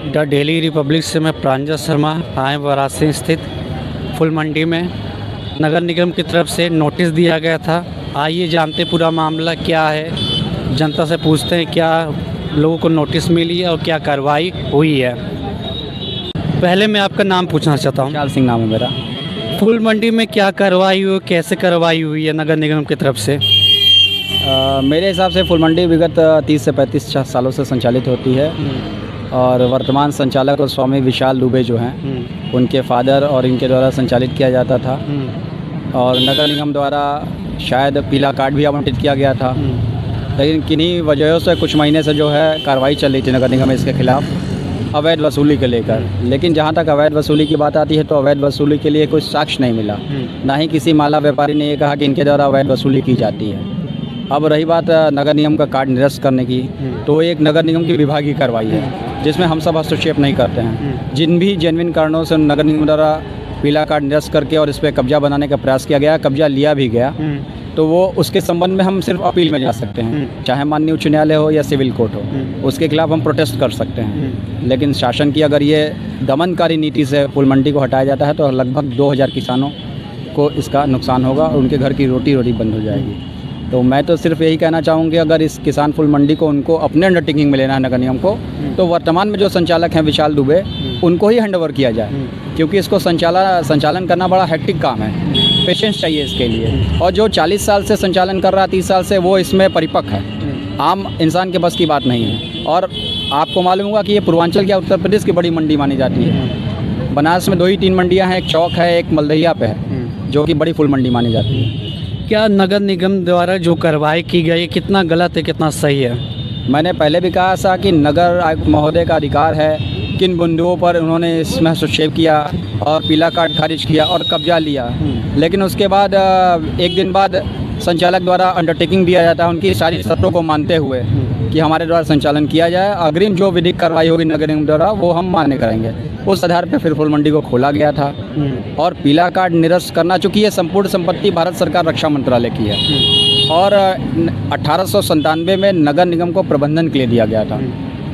The daily Republic से मैं प्रांजल शर्मा आए वाराणसी स्थित फूल मंडी में नगर निगम की तरफ से नोटिस दिया गया था। आइए जानते पूरा मामला क्या है, जनता से पूछते हैं क्या लोगों को नोटिस मिली है और क्या कार्रवाई हुई है। पहले मैं आपका नाम पूछना चाहता हूँ। विशाल सिंह नाम है मेरा। फूल मंडी में क्या कार्रवाई हुई, कैसे कार्रवाई हुई है नगर निगम की तरफ से? मेरे हिसाब से फूल मंडी विगत 30 से 35 सालों से संचालित होती है और वर्तमान संचालक और स्वामी विशाल दुबे जो हैं उनके फादर और इनके द्वारा संचालित किया जाता था और नगर निगम द्वारा शायद पीला कार्ड भी आवंटित किया गया था। लेकिन किन्हीं वजहों से कुछ महीने से जो है कार्रवाई चल रही थी नगर निगम इसके खिलाफ़ अवैध वसूली के लेकर। लेकिन जहाँ तक अवैध वसूली की बात आती है तो अवैध वसूली के लिए कोई साक्ष्य नहीं मिला, ना ही किसी माला व्यापारी ने ये कहा कि इनके द्वारा अवैध वसूली की जाती है। अब रही बात नगर निगम का कार्ड निरस्त करने की, तो एक नगर निगम की विभागीय कार्रवाई है जिसमें हम सब हस्तक्षेप नहीं करते हैं। जिन भी जेन्युइन कारणों से नगर निगम द्वारा पीला कार्ड निरस्त करके और इस पर कब्जा बनाने का प्रयास किया गया, कब्जा लिया भी गया, तो वो उसके संबंध में हम सिर्फ अपील में जा सकते हैं, चाहे माननीय उच्च न्यायालय हो या सिविल कोर्ट हो, उसके खिलाफ हम प्रोटेस्ट कर सकते हैं। लेकिन शासन की अगर ये दमनकारी नीति से फूल मंडी को हटाया जाता है तो लगभग 2000 किसानों को इसका नुकसान होगा और उनके घर की रोटी बंद हो जाएगी। तो मैं तो सिर्फ यही कहना चाहूँगी अगर इस किसान फूल मंडी को उनको अपने अंडरटेकिंग में लेना है नगर निगम को, तो वर्तमान में जो संचालक हैं विशाल दुबे, उनको ही हैंडओवर किया जाए, क्योंकि इसको संचालन करना बड़ा हेक्टिक काम है, पेशेंस चाहिए इसके लिए। और जो 40 साल से संचालन कर रहा है, 30 साल से, वो इसमें परिपक्व है, आम इंसान के बस की बात नहीं है। और आपको मालूम होगा कि ये पूर्वांचल या उत्तर प्रदेश की बड़ी मंडी मानी जाती है। बनारस में 2 ही 3 मंडियाँ हैं, एक चौक है, एक मलदहिया पे है, जो कि बड़ी फूल मंडी मानी जाती है। क्या नगर निगम द्वारा जो कार्रवाई की गई कितना गलत है, कितना सही है? मैंने पहले भी कहा था कि नगर आयुक्त महोदय का अधिकार है किन बिंदुओं पर उन्होंने इसमें हस्तक्षेप किया और पीला कार्ड खारिज किया और कब्जा लिया। लेकिन उसके बाद एक दिन बाद संचालक द्वारा अंडरटेकिंग दिया जाता है उनकी सारी शर्तों को मानते हुए कि हमारे द्वारा संचालन किया जाए, अग्रिम जो विधिक कार्रवाई होगी नगर निगम द्वारा वो हम मान्य करेंगे। उस आधार पर फिर फूल मंडी को खोला गया था और पीला कार्ड निरस्त करना, चूँकि ये संपूर्ण संपत्ति भारत सरकार रक्षा मंत्रालय की है और 1897 में नगर निगम को प्रबंधन के लिए दिया गया था।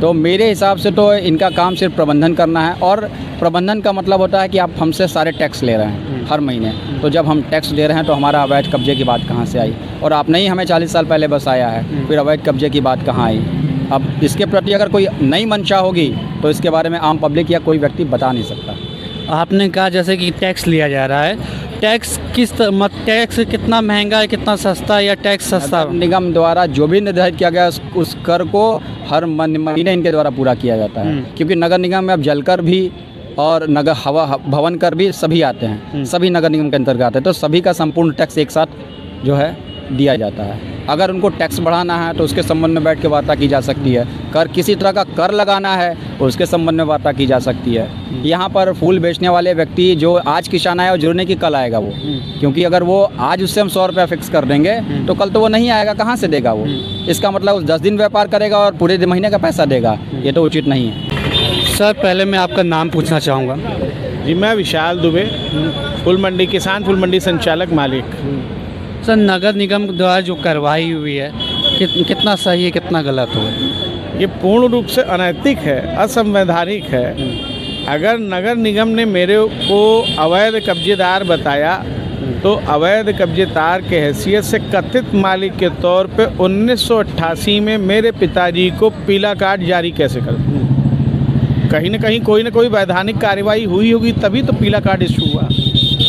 तो मेरे हिसाब से तो इनका काम सिर्फ प्रबंधन करना है और प्रबंधन का मतलब होता है कि आप हमसे सारे टैक्स ले रहे हैं हर महीने। तो जब हम टैक्स दे रहे हैं तो हमारा अवैध कब्जे की बात कहाँ से आई? और आपने ही हमें 40 साल पहले बसाया है, फिर अवैध कब्जे की बात कहाँ आई? अब इसके प्रति अगर कोई नई मंशा होगी तो इसके बारे में आम पब्लिक या कोई व्यक्ति बता नहीं सकता। आपने कहा जैसे कि टैक्स लिया जा रहा है, टैक्स टैक्स कितना महंगा है, कितना सस्ता है या टैक्स सस्ता? निगम द्वारा जो भी निर्धारित किया गया उस कर को हर महीने इनके द्वारा पूरा किया जाता है, क्योंकि नगर निगम में अब जलकर भी और नगर हवा भवन कर भी सभी आते हैं, सभी नगर निगम के अंतर्गत आते हैं। तो सभी का संपूर्ण टैक्स एक साथ जो है दिया जाता है। अगर उनको टैक्स बढ़ाना है तो उसके संबंध में बैठ के वार्ता की जा सकती है। कर किसी तरह का कर लगाना है तो उसके संबंध में वार्ता की जा सकती है। यहाँ पर फूल बेचने वाले व्यक्ति जो आज किसान आया और जरूर नहीं कि कल आएगा वो, क्योंकि अगर वो आज उससे हम 100 रुपया फिक्स कर देंगे तो कल तो वो नहीं आएगा, कहाँ से देगा वो? इसका मतलब उस 10 दिन व्यापार करेगा और पूरे महीने का पैसा देगा, ये तो उचित नहीं है। सर पहले मैं आपका नाम पूछना चाहूँगा। जी, मैं विशाल दुबे, फूल मंडी किसान फूल मंडी संचालक मालिक। सर नगर निगम द्वारा जो कार्रवाई हुई है कितना सही है, कितना गलत हो? ये पूर्ण रूप से अनैतिक है, असंवैधानिक है। अगर नगर निगम ने मेरे को अवैध कब्जेदार बताया तो अवैध कब्जेदार के हैसियत से कथित मालिक के तौर पे 1988 में मेरे पिताजी को पीला कार्ड जारी कैसे कर? कहीं ना कहीं कोई ना कोई वैधानिक कार्रवाई हुई होगी तभी तो पीला कार्ड इशू हुआ।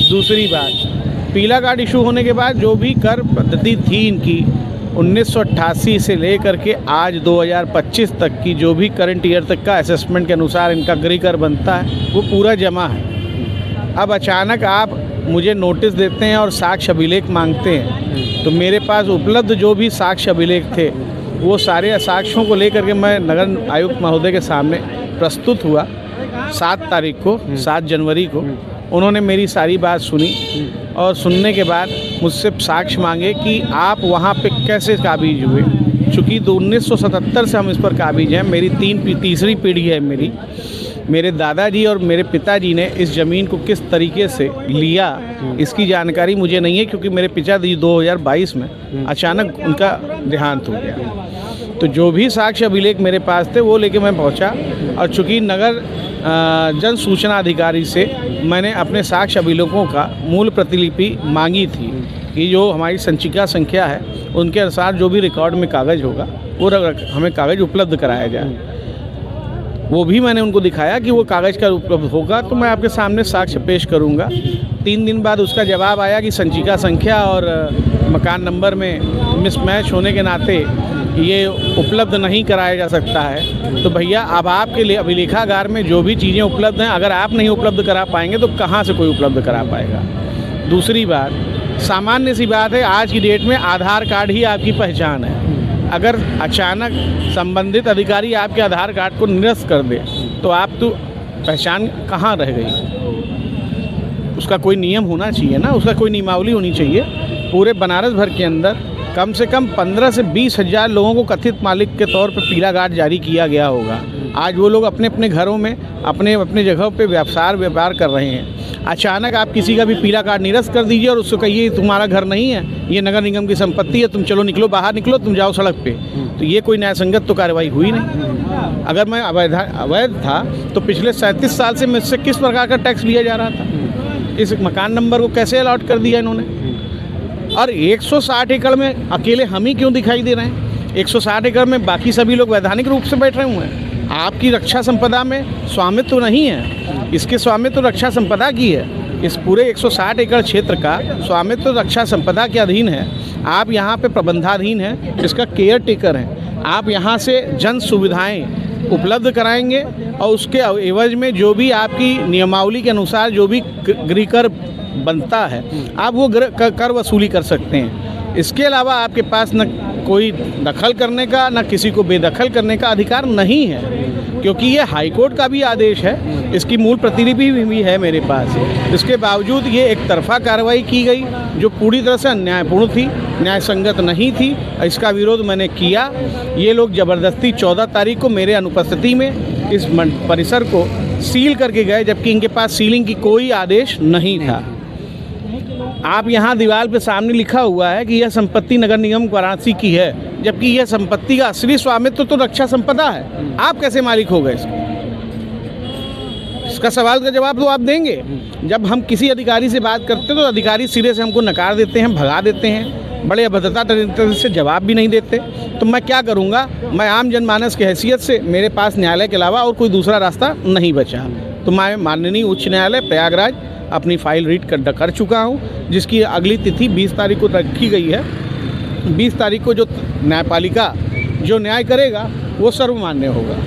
दूसरी बात, पीला कार्ड इशू होने के बाद जो भी कर पद्धति थी इनकी 1988 से लेकर के आज 2025 तक की जो भी करंट ईयर तक का असेसमेंट के अनुसार इनका गृह कर बनता है वो पूरा जमा है। अब अचानक आप मुझे नोटिस देते हैं और साक्ष्य अभिलेख मांगते हैं, तो मेरे पास उपलब्ध जो भी साक्ष्य अभिलेख थे वो सारे साक्ष्यों को लेकर के मैं नगर आयुक्त महोदय के सामने प्रस्तुत हुआ 7 तारीख को, 7 जनवरी को। उन्होंने मेरी सारी बात सुनी और सुनने के बाद मुझसे साक्ष्य मांगे कि आप वहाँ पे कैसे काबिज हुए। चूँकि 1977 से हम इस पर काबिज हैं, मेरी तीसरी पीढ़ी है मेरे दादाजी और मेरे पिताजी ने इस ज़मीन को किस तरीके से लिया इसकी जानकारी मुझे नहीं है, क्योंकि मेरे पिताजी 2022 में अचानक उनका देहांत हो गया। तो जो भी साक्ष्य अभिलेख मेरे पास थे वो लेके मैं पहुंचा, और चूँकि नगर जन सूचना अधिकारी से मैंने अपने साक्ष्य अभिलेखों का मूल प्रतिलिपि मांगी थी कि जो हमारी संचिका संख्या है उनके अनुसार जो भी रिकॉर्ड में कागज़ होगा वो हमें कागज़ उपलब्ध कराया जाए। वो भी मैंने उनको दिखाया कि वो कागज़ का उपलब्ध होगा तो मैं आपके सामने साक्ष्य पेश करूंगा। 3 दिन बाद उसका जवाब आया कि संचिका संख्या और मकान नंबर में मिसमैच होने के नाते ये उपलब्ध नहीं कराया जा सकता है। तो भैया अब आपके लिए अभिलेखागार में जो भी चीज़ें उपलब्ध हैं, अगर आप नहीं उपलब्ध करा पाएंगे तो कहाँ से कोई उपलब्ध करा पाएगा। दूसरी बात, सामान्य सी बात है, आज की डेट में आधार कार्ड ही आपकी पहचान है। अगर अचानक संबंधित अधिकारी आपके आधार कार्ड को निरस्त कर दे तो आप तो पहचान कहाँ रह गई। उसका कोई नियम होना चाहिए ना, उसका कोई नियमावली होनी चाहिए। पूरे बनारस भर के अंदर कम से कम 15 से 20 हज़ार लोगों को कथित मालिक के तौर पर पीला कार्ड जारी किया गया होगा। आज वो लोग अपने अपने घरों में अपने अपने जगहों पे व्यापार कर रहे हैं। अचानक आप किसी का भी पीला कार्ड निरस्त कर दीजिए और उसको कहिए तुम्हारा घर नहीं है, ये नगर निगम की संपत्ति है, तुम चलो निकलो, बाहर निकलो, तुम जाओ सड़क पे, तो ये कोई न्यायसंगत तो कार्रवाई हुई नहीं। अगर मैं अवैध था तो पिछले 37 साल से मुझसे किस प्रकार का टैक्स लिया जा रहा था? इस मकान नंबर को कैसे अलॉट कर दिया इन्होंने? और 160 एकड़ में अकेले हम ही क्यों दिखाई दे रहे हैं? 160 एकड़ में बाकी सभी लोग वैधानिक रूप से बैठ रहे हुए हैं। आपकी रक्षा संपदा में स्वामित्व तो नहीं है, इसके स्वामित्व तो रक्षा संपदा की है। इस पूरे 160 एकड़ क्षेत्र का स्वामित्व तो रक्षा संपदा के अधीन है। आप यहाँ पे प्रबंधाधीन हैं, इसका केयर टेकर हैं। आप यहाँ से जन सुविधाएं उपलब्ध कराएंगे और उसके एवज में जो भी आपकी नियमावली के अनुसार जो भी गृह कर बनता है आप वो कर वसूली कर सकते हैं। इसके अलावा आपके पास न कोई दखल करने का न किसी को बेदखल करने का अधिकार नहीं है, क्योंकि ये हाईकोर्ट का भी आदेश है, इसकी मूल प्रतिलिपि भी है मेरे पास। इसके बावजूद ये एक तरफा कार्रवाई की गई जो पूरी तरह से अन्यायपूर्ण थी, न्यायसंगत नहीं थी। इसका विरोध मैंने किया। ये लोग ज़बरदस्ती 14 तारीख को मेरे अनुपस्थिति में इस परिसर को सील करके गए, जबकि इनके पास सीलिंग की कोई आदेश नहीं था। आप यहाँ दीवार पे सामने लिखा हुआ है कि यह संपत्ति नगर निगम वाराणसी की है, जबकि यह संपत्ति का असली स्वामित्व तो रक्षा संपदा है। आप कैसे मालिक हो गए इसके? इसका सवाल का जवाब तो आप देंगे। जब हम किसी अधिकारी से बात करते हैं तो अधिकारी सिरे से हमको नकार देते हैं, भगा देते हैं, बड़े अभद्रता तरीके से जवाब भी नहीं देते। तो मैं क्या करूँगा? मैं आम जनमानस की हैसियत से मेरे पास न्यायालय के अलावा और कोई दूसरा रास्ता नहीं बचा। तो मैं माननीय उच्च न्यायालय प्रयागराज अपनी फाइल रीड कर चुका हूँ, जिसकी अगली तिथि 20 तारीख को रखी गई है। 20 तारीख को जो न्यायपालिका जो न्याय करेगा वो सर्वमान्य होगा।